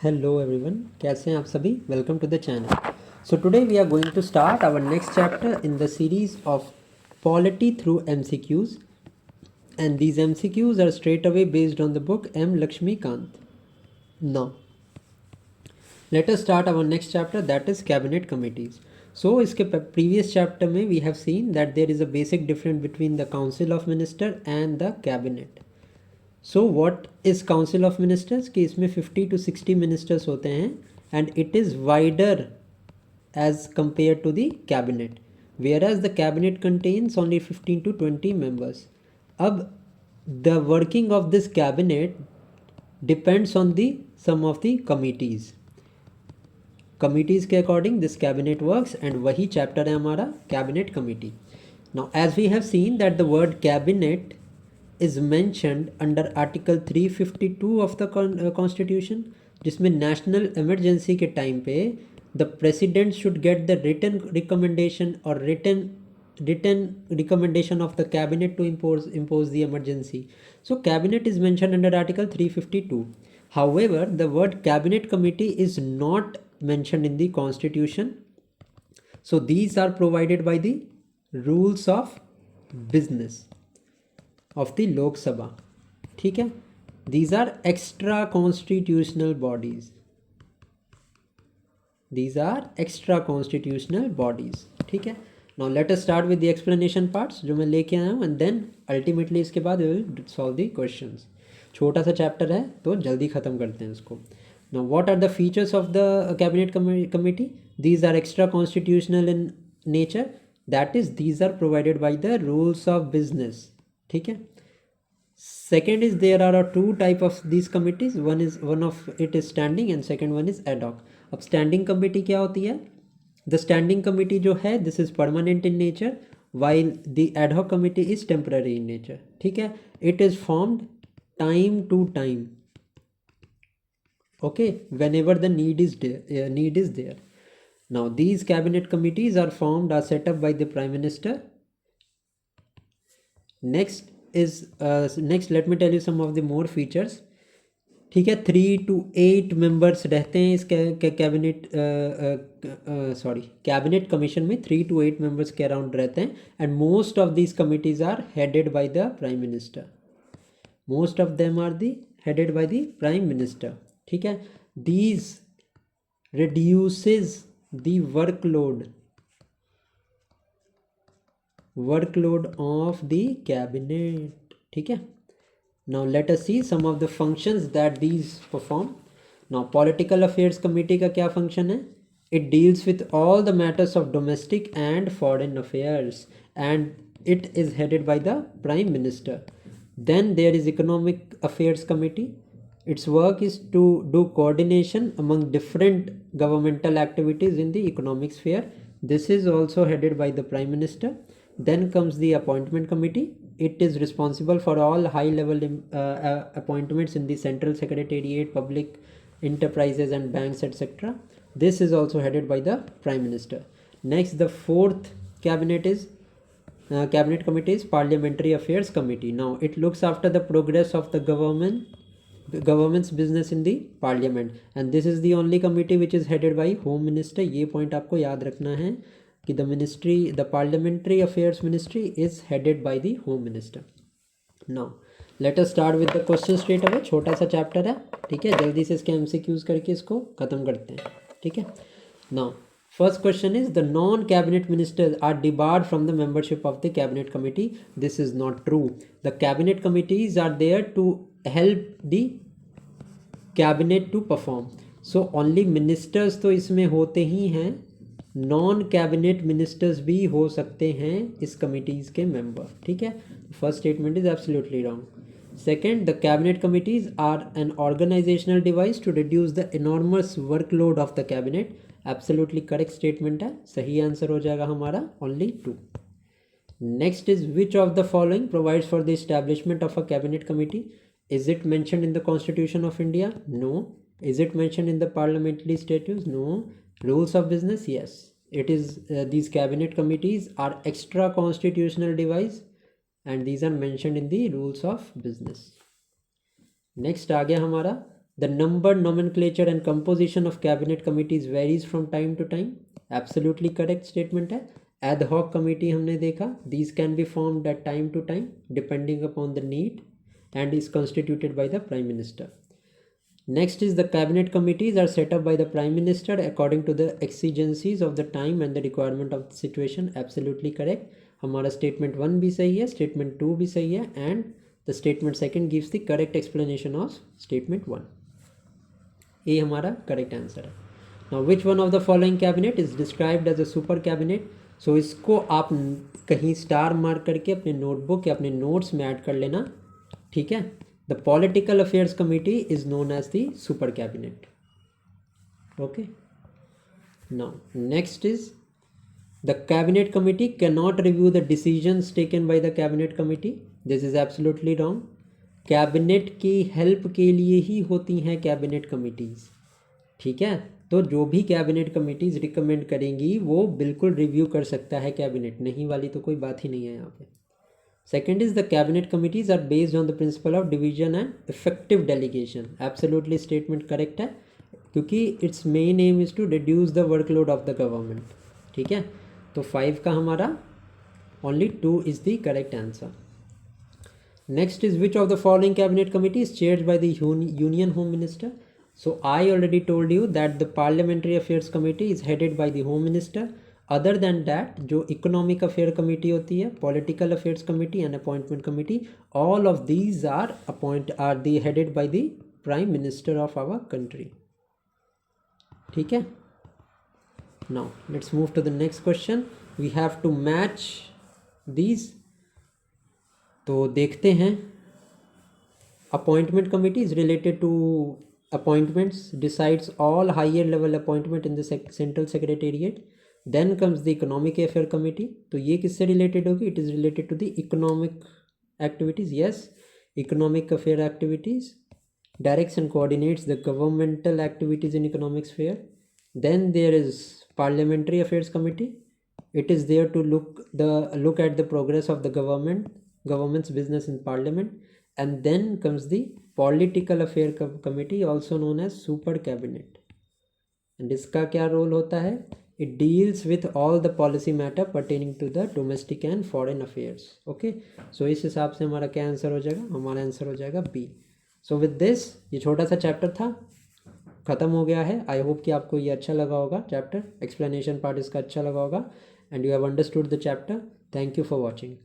Hello everyone, कैसे हैं आप सभी। Welcome to the channel. So today we are going to start our next chapter in the series of polity through MCQs, and these MCQs are straight away based on the book M Laxmikanth. Now let us start our next chapter, that is cabinet committees. So इसके previous chapter में we have seen that there is a basic difference between the council of minister and the cabinet. So what is council of ministers कि इसमें 50 to 60 ministers होते हैं and it is wider as compared to the cabinet, whereas the cabinet contains only 15 to 20 members. अब the working of this cabinet depends on the some of the committees के according this cabinet works, and वही chapter है हमारा cabinet committee. Now as we have seen that the word cabinet is mentioned under article 352 of the constitution, जिसमें national emergency के time पे the president should get the written recommendation or written recommendation of the cabinet to impose the emergency. So cabinet is mentioned under article 352. However, the word cabinet committee is not mentioned in the constitution. So these are provided by the rules of business of the Lok Sabha. ठीक है, these are extra constitutional bodies. These are extra constitutional bodies. ठीक है, now let us start with the explanation parts जो मैं लेके आया हूँ, and then ultimately इसके बाद we will solve the questions. छोटा सा चैप्टर है तो जल्दी ख़त्म करते हैं इसको. Now what are the features of the cabinet committee? These are extra constitutional in nature, that is these are provided by the rules of business. ठीक है. Second is there are two type of these committees. One of it is standing and second one is ad hoc. अब standing committee क्या होती है? The standing committee जो है this is permanent in nature, while the ad hoc committee is temporary in nature. ठीक है, it is formed time to time, okay, whenever the need is there. Now these cabinet committees are set up by the prime minister. Next let me tell you some of the more features. ठीक है, 3 to 8 members रहते हैं इस cabinet commission में 3 to 8 members के around रहते हैं, and most of these committees are headed by the prime minister. Most of them are headed by the prime minister. ठीक है, these reduces the workload of the cabinet. ठीक है, now let us see some of the functions that these perform. Now political affairs committee का क्या function है? It deals with all the matters of domestic and foreign affairs, and it is headed by the prime minister. Then there is economic affairs committee. Its work is to do coordination among different governmental activities in the economic sphere. This is also headed by the prime minister. Then comes the appointment committee. It is responsible for all high level appointments in the central secretariat, public enterprises and banks, etc. This is also headed by the prime minister. Next, the fourth cabinet committee is parliamentary affairs committee. Now it looks after the progress of the government's business in the parliament, and this is the only committee which is headed by home minister. ये point आपको याद रखना है कि the parliamentary affairs ministry is headed by the home minister. Now let us start with the question straight away. छोटा सा chapter है, ठीक है, जल्दी से इसके MCQs करके इसको ख़त्म करते हैं. ठीक है, now first question is the non-cabinet ministers are debarred from the membership of the cabinet committee. This is not true. The cabinet committees are there to help the cabinet to perform. So only ministers तो इसमें होते ही हैं, non cabinet ministers भी हो सकते हैं इस committees के मेंबर. ठीक है, first statement is absolutely wrong. Second, the cabinet committees are an organisational device to reduce the enormous workload of the cabinet. Absolutely correct statement है, सही आंसर हो जाएगा हमारा only 2. Next is which of the following provides for the establishment of a cabinet committee? Is it mentioned in the constitution of India? No. Is it mentioned in the parliamentary statutes? No. Rules of business? Yes. It is these cabinet committees are extra constitutional device, and these are mentioned in the rules of business. Next आ गया हमारा The number, nomenclature and composition of cabinet committees varies from time to time. Absolutely correct statement है. Ad hoc committee हमने देखा, these can be formed at time to time depending upon the need and is constituted by the Prime Minister. Next is the cabinet committees are set up by the Prime Minister according to the exigencies of the time and the requirement of the situation. Absolutely correct. हमारा statement 1 भी सही है, statement 2 भी सही है, and the statement 2 gives the correct explanation of statement 1. ये हमारा correct answer है. Now which one of the following cabinet is described as a super cabinet. So इसको आप कहीं स्टार मार्क करके अपने नोटबुक या अपने नोट्स में ऐड कर लेना. ठीक है. The political affairs committee is known as the super cabinet. Okay. Now next is the cabinet committee can not review the decisions taken by the cabinet committee. This is absolutely wrong. Cabinet की help के लिए ही होती हैं cabinet committees. ठीक है. तो जो भी कैबिनेट कमिटीज़ रिकमेंड करेंगी वो बिल्कुल रिव्यू कर सकता है कैबिनेट, नहीं वाली तो कोई बात ही नहीं है यहाँ पे. Second is the cabinet committees are based on the principle of division and effective delegation. Absolutely statement correct है, क्योंकि it's main aim is to reduce the workload of the government. ठीक है. तो 5 का हमारा only 2 is the correct answer. Next is which of the following cabinet committee is chaired by the Union Home Minister. So I already told you that the Parliamentary Affairs Committee is headed by the Home Minister. Other than that, जो Economic Affairs Committee होती है, Political Affairs Committee and Appointment Committee, all of these are headed by the Prime Minister of our country. ठीक है. Now let's move to the next question. We have to match these. तो देखते हैं. Appointment committee is related to appointments, decides all higher level appointment in the central secretariat. Then comes the economic affair committee. तो ये किससे related होगी? It is related to the economic activities. Yes, economic affair activities directs and coordinates the governmental activities in economic sphere. Then there is parliamentary affairs committee. It is there to look at the progress of the government's business in parliament. And then comes the political affair committee, also known as super cabinet. And इसका क्या role होता है? It deals with all the policy matter pertaining to the domestic and foreign affairs. Okay, so इस हिसाब से हमारा क्या answer हो जाएगा? हमारा आंसर हो जाएगा बी. सो विद दिस, ये छोटा सा चैप्टर था, ख़त्म हो गया है. आई होप कि आपको ये अच्छा लगा होगा चैप्टर. एक्सप्लेनेशन पार्ट इसका अच्छा लगा होगा and you have understood the chapter. Thank you for watching.